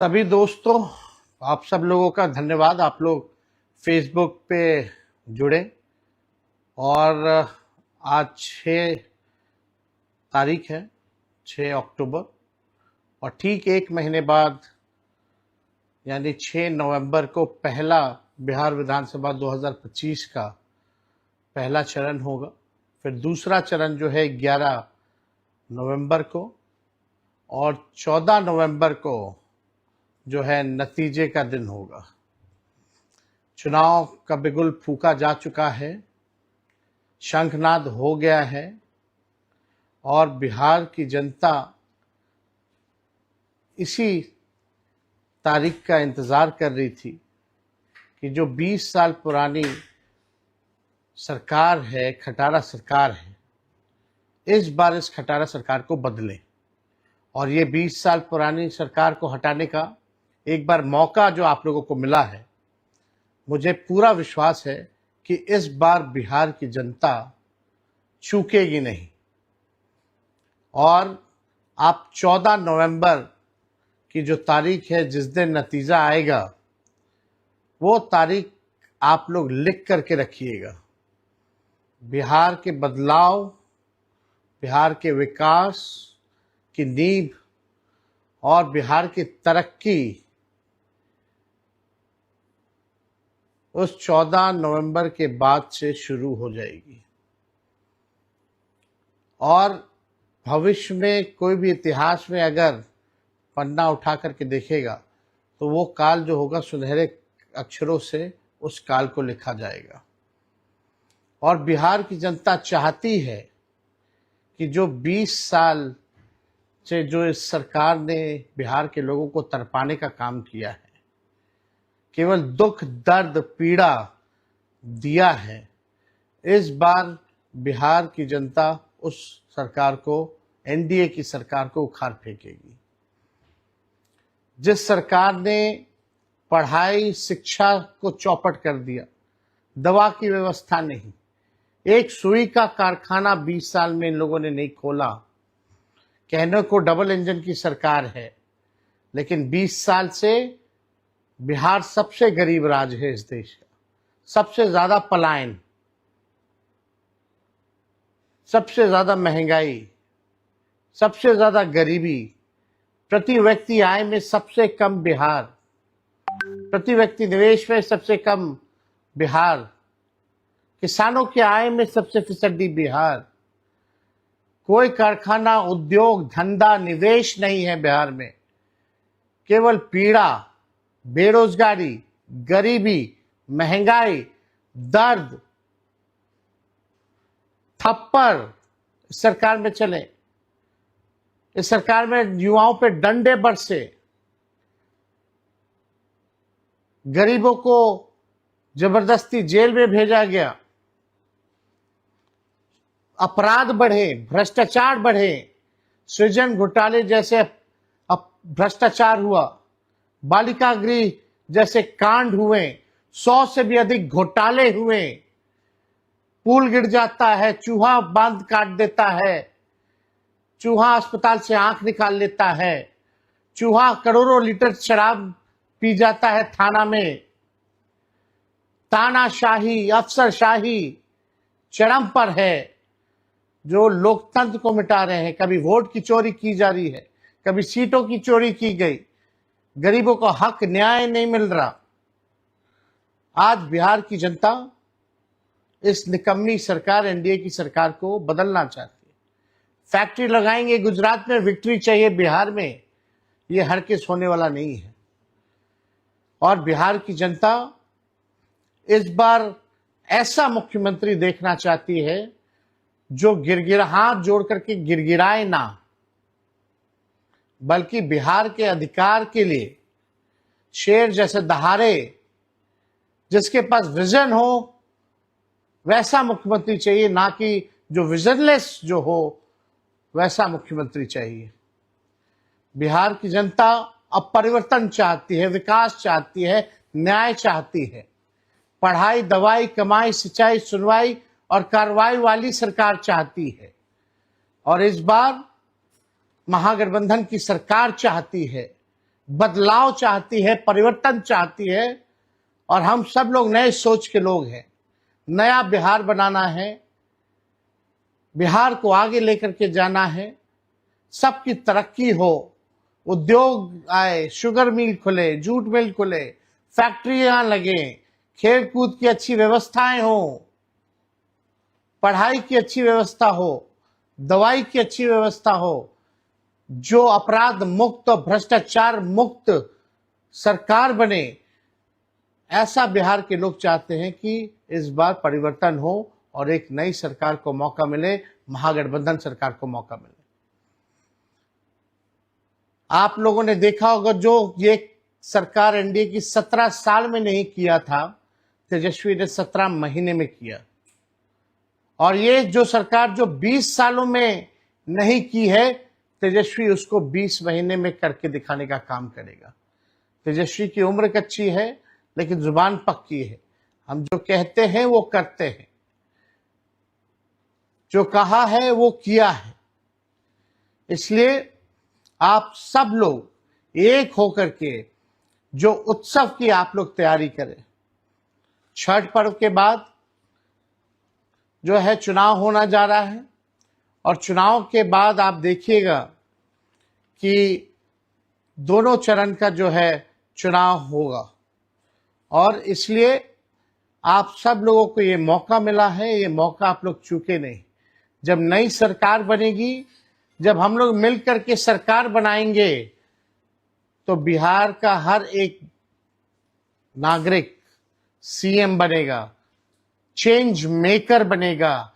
सभी दोस्तों, आप सब लोगों का धन्यवाद। आप लोग फेसबुक पे जुड़े और आज 6 तारीख है, 6 अक्टूबर, और ठीक एक महीने बाद यानी 6 नवंबर को पहला बिहार विधानसभा 2025 का पहला चरण होगा। फिर दूसरा चरण जो है 11 नवंबर को, और 14 नवंबर को जो है नतीजे का दिन होगा। चुनाव का बिगुल फूंका जा चुका है, शंखनाद हो गया है और बिहार की जनता इसी तारीख का इंतजार कर रही थी कि जो 20 साल पुरानी सरकार है, खटारा सरकार है, इस बार इस खटारा सरकार को बदले। और ये 20 साल पुरानी सरकार को हटाने का एक बार मौका जो आप लोगों को मिला है, मुझे पूरा विश्वास है कि इस बार बिहार की जनता चूकेगी नहीं। और आप 14 नवंबर की जो तारीख है, जिस दिन नतीजा आएगा, वो तारीख आप लोग लिख करके रखिएगा। बिहार के बदलाव, बिहार के विकास की नींव और बिहार की तरक्की उस 14 नवंबर के बाद से शुरू हो जाएगी। और भविष्य में कोई भी इतिहास में अगर पन्ना उठा करके देखेगा तो वो काल जो होगा, सुनहरे अक्षरों से उस काल को लिखा जाएगा। और बिहार की जनता चाहती है कि जो 20 साल से जो इस सरकार ने बिहार के लोगों को तरपाने का काम किया है, केवल दुख दर्द पीड़ा दिया है, इस बार बिहार की जनता उस सरकार को, एनडीए की सरकार को उखाड़ फेंकेगी। जिस सरकार ने पढ़ाई शिक्षा को चौपट कर दिया, दवा की व्यवस्था नहीं, एक सुई का कारखाना 20 साल में इन लोगों ने नहीं खोला। कहने को डबल इंजन की सरकार है, लेकिन 20 साल से बिहार सबसे गरीब राज्य है इस देश का। सबसे ज्यादा पलायन, सबसे ज्यादा महंगाई, सबसे ज्यादा गरीबी, प्रति व्यक्ति आय में सबसे कम बिहार, प्रति व्यक्ति निवेश में सबसे कम बिहार, किसानों की आय में सबसे फीसदी बिहार। कोई कारखाना, उद्योग, धंधा, निवेश नहीं है बिहार में। केवल पीड़ा, बेरोजगारी, गरीबी, महंगाई, दर्द, थप्पड़ इस सरकार में चले। इस सरकार में युवाओं पे डंडे बरसे, गरीबों को जबरदस्ती जेल में भेजा गया, अपराध बढ़े, भ्रष्टाचार बढ़े, सृजन घोटाले जैसे भ्रष्टाचार हुआ, बालिका गृह जैसे कांड हुए, 100 से भी अधिक घोटाले हुए, पुल गिर जाता है, चूहा बांध काट देता है, चूहा अस्पताल से आंख निकाल लेता है, चूहा करोड़ों लीटर शराब पी जाता है थाना में। तानाशाही, अफसरशाही चरम पर है, जो लोकतंत्र को मिटा रहे हैं। कभी वोट की चोरी की जा रही है, कभी सीटों की चोरी की गई, गरीबों को हक न्याय नहीं मिल रहा। आज बिहार की जनता इस निकम्मी सरकार, एनडीए की सरकार को बदलना चाहती है। फैक्ट्री लगाएंगे गुजरात में, विक्ट्री चाहिए बिहार में, ये हरगिज़ होने वाला नहीं है। और बिहार की जनता इस बार ऐसा मुख्यमंत्री देखना चाहती है जो हाथ जोड़ करके गिड़गिड़ाए ना, बल्कि बिहार के अधिकार के लिए शेर जैसे दहाड़े, जिसके पास विजन हो, वैसा मुख्यमंत्री चाहिए, ना कि जो विजनलेस जो हो वैसा मुख्यमंत्री चाहिए। बिहार की जनता अब परिवर्तन चाहती है, विकास चाहती है, न्याय चाहती है। पढ़ाई, दवाई, कमाई, सिंचाई, सुनवाई और कार्रवाई वाली सरकार चाहती है। और इस बार महागठबंधन की सरकार चाहती है बदलाव चाहती है, परिवर्तन चाहती है, और हम सब लोग नए सोच के लोग हैं। नया बिहार बनाना है, बिहार को आगे लेकर के जाना है, सबकी तरक्की हो, उद्योग आए, शुगर मिल खुले, जूट मिल खुले, फैक्ट्रियां लगे, खेल कूद की अच्छी व्यवस्थाएं हो, पढ़ाई की अच्छी व्यवस्था हो, दवाई की अच्छी व्यवस्था हो, जो अपराध मुक्त और भ्रष्टाचार मुक्त सरकार बने। ऐसा बिहार के लोग चाहते हैं कि इस बार परिवर्तन हो और एक नई सरकार को मौका मिले, महागठबंधन सरकार को मौका मिले। आप लोगों ने देखा होगा, जो ये सरकार एनडीए की 17 साल में नहीं किया था, तेजस्वी ने 17 महीने में किया। और ये जो सरकार जो 20 सालों में नहीं की है, तेजस्वी उसको 20 महीने में करके दिखाने का काम करेगा। तेजस्वी की उम्र कच्ची है, लेकिन जुबान पक्की है। हम जो कहते हैं वो करते हैं, जो कहा है वो किया है। इसलिए आप सब लोग एक होकर के जो उत्सव की आप लोग तैयारी करें। छठ पर्व के बाद जो है चुनाव होना जा रहा है, और चुनाव के बाद आप देखिएगा कि दोनों चरण का जो है चुनाव होगा। और इसलिए आप सब लोगों को ये मौका मिला है, ये मौका आप लोग चूके नहीं। जब नई सरकार बनेगी, जब हम लोग मिलकर के सरकार बनाएंगे, तो बिहार का हर एक नागरिक सीएम बनेगा, चेंज मेकर बनेगा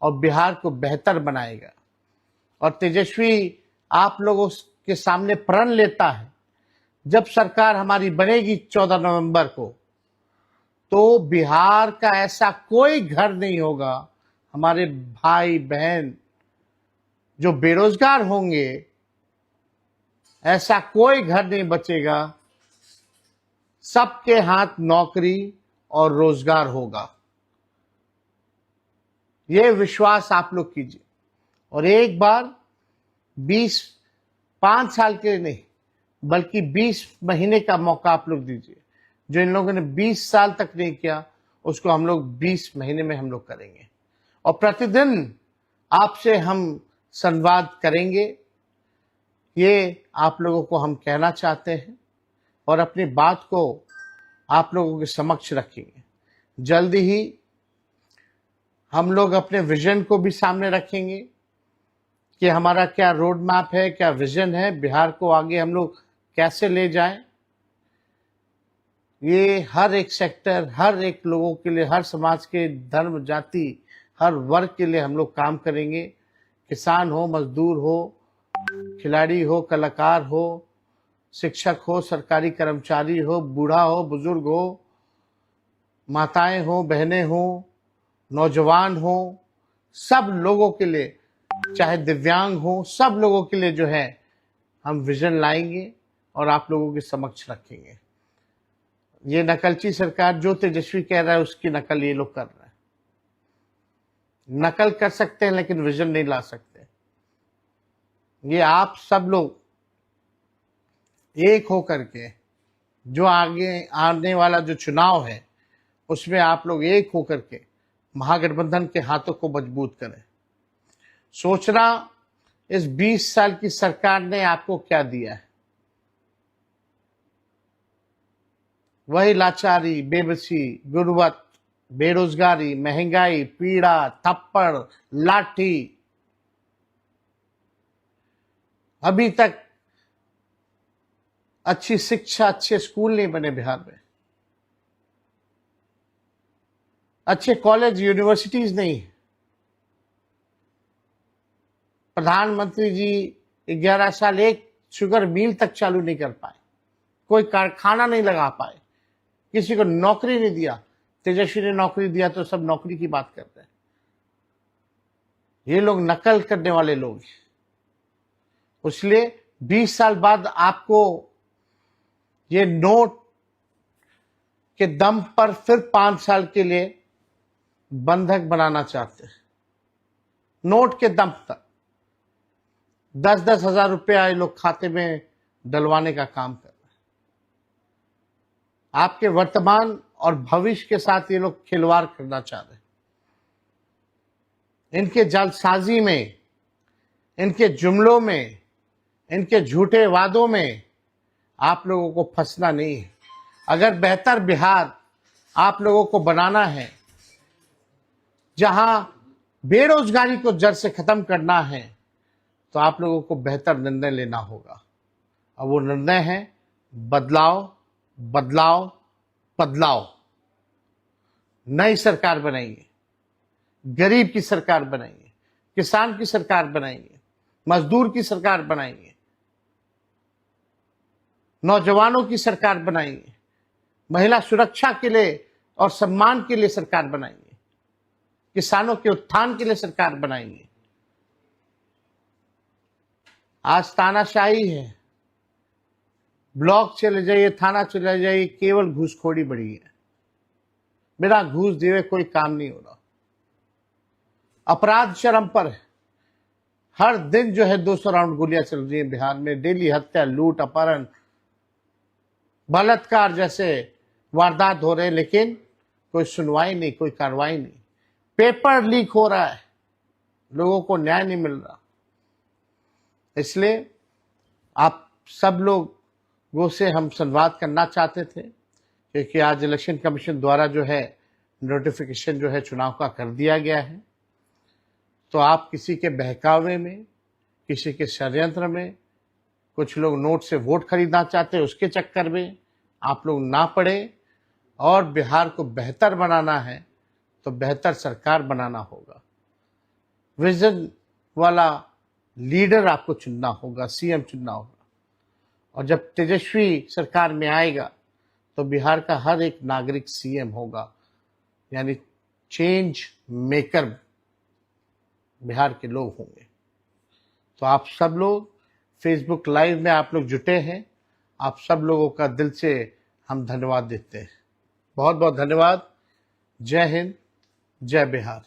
और बिहार को बेहतर बनाएगा। और तेजस्वी आप लोगों के सामने प्रण लेता है, जब सरकार हमारी बनेगी 14 नवंबर को, तो बिहार का ऐसा कोई घर नहीं होगा, हमारे भाई बहन जो बेरोजगार होंगे, ऐसा कोई घर नहीं बचेगा, सबके हाथ नौकरी और रोजगार होगा। ये विश्वास आप लोग कीजिए। और एक बार 5 साल के नहीं, बल्कि 20 महीने का मौका आप लोग दीजिए। जो इन लोगों ने 20 साल तक नहीं किया, उसको हम लोग 20 महीने में हम लोग करेंगे। और प्रतिदिन आपसे हम संवाद करेंगे, ये आप लोगों को हम कहना चाहते हैं, और अपनी बात को आप लोगों के समक्ष रखेंगे। जल्दी ही हम लोग अपने विजन को भी सामने रखेंगे कि हमारा क्या रोड मैप है, क्या विजन है, बिहार को आगे हम लोग कैसे ले जाएं। ये हर एक सेक्टर, हर एक लोगों के लिए, हर समाज के धर्म जाति, हर वर्ग के लिए हम लोग काम करेंगे। किसान हो, मजदूर हो, खिलाड़ी हो, कलाकार हो, शिक्षक हो, सरकारी कर्मचारी हो, बूढ़ा हो, बुजुर्ग हो, माताएं हो, बहनें हो, नौजवान हो, सब लोगों के लिए, चाहे दिव्यांग हो, सब लोगों के लिए जो है हम विजन लाएंगे और आप लोगों के समक्ष रखेंगे। ये नकलची सरकार जो तेजस्वी कह रहा है, उसकी नकल ये लोग कर रहे हैं। नकल कर सकते हैं लेकिन विजन नहीं ला सकते। ये आप सब लोग एक होकर के, जो आगे आने वाला जो चुनाव है, उसमें आप लोग एक होकर के महागठबंधन के हाथों को मजबूत करें। सोचना, इस 20 साल की सरकार ने आपको क्या दिया है? वही लाचारी, बेबसी, गुर्बत, बेरोजगारी, महंगाई, पीड़ा, थप्पड़, लाठी। अभी तक अच्छी शिक्षा, अच्छे स्कूल नहीं बने बिहार में, अच्छे कॉलेज, यूनिवर्सिटीज नहीं। प्रधानमंत्री जी 11 साल एक शुगर मिल तक चालू नहीं कर पाए, कोई कारखाना नहीं लगा पाए, किसी को नौकरी नहीं दिया। तेजस्वी ने नौकरी दिया तो सब नौकरी की बात करते हैं। ये लोग नकल करने वाले लोग हैं। इसलिए 20 साल बाद आपको ये नोट के दम पर फिर 5 साल के लिए बंधक बनाना चाहते हैं। नोट के दम तक 10-10 हजार रुपया ये लोग खाते में डलवाने का काम कर। आपके वर्तमान और भविष्य के साथ ये लोग खिलवाड़ करना चाह रहे हैं। इनके जालसाजी में, इनके जुमलों में, इनके झूठे वादों में आप लोगों को फंसना नहीं है। अगर बेहतर बिहार आप लोगों को बनाना है, जहां बेरोजगारी को जड़ से खत्म करना है, तो आप लोगों को बेहतर निर्णय लेना होगा। और वो निर्णय है बदलाव, बदलाव, बदलाव। नई सरकार बनाइए, गरीब की सरकार बनाइए, किसान की सरकार बनाइए, मजदूर की सरकार बनाइए, नौजवानों की सरकार बनाइए, महिला सुरक्षा के लिए और सम्मान के लिए सरकार बनाइए, किसानों के उत्थान के लिए सरकार बनाइए। आज तानाशाही है, ब्लॉक चले जाइए, थाना चले जाइए, केवल घूसखोरी बढ़ी है। बिना घूस दिए कोई काम नहीं हो रहा। अपराध चरम पर है। हर दिन जो है 200 राउंड गोलियां चल रही हैं बिहार में। डेली हत्या, लूट, अपहरण, बलात्कार जैसे वारदात हो रहे हैं, लेकिन कोई सुनवाई नहीं, कोई कार्रवाई नहीं। पेपर लीक हो रहा है, लोगों को न्याय नहीं मिल रहा। इसलिए आप सब लोगों से हम संवाद करना चाहते थे, क्योंकि आज इलेक्शन कमीशन द्वारा जो है नोटिफिकेशन जो है चुनाव का कर दिया गया है। तो आप किसी के बहकावे में, किसी के षड्यंत्र में, कुछ लोग नोट से वोट खरीदना चाहते हैं, उसके चक्कर में आप लोग ना पड़े। और बिहार को बेहतर बनाना है तो बेहतर सरकार बनाना होगा। विजन वाला लीडर आपको चुनना होगा, सीएम चुनना होगा। और जब तेजस्वी सरकार में आएगा तो बिहार का हर एक नागरिक सीएम होगा, यानी चेंज मेकर बिहार के लोग होंगे। तो आप सब लोग फेसबुक लाइव में आप लोग जुटे हैं, आप सब लोगों का दिल से हम धन्यवाद देते हैं। बहुत बहुत धन्यवाद। जय हिंद, जय बिहार।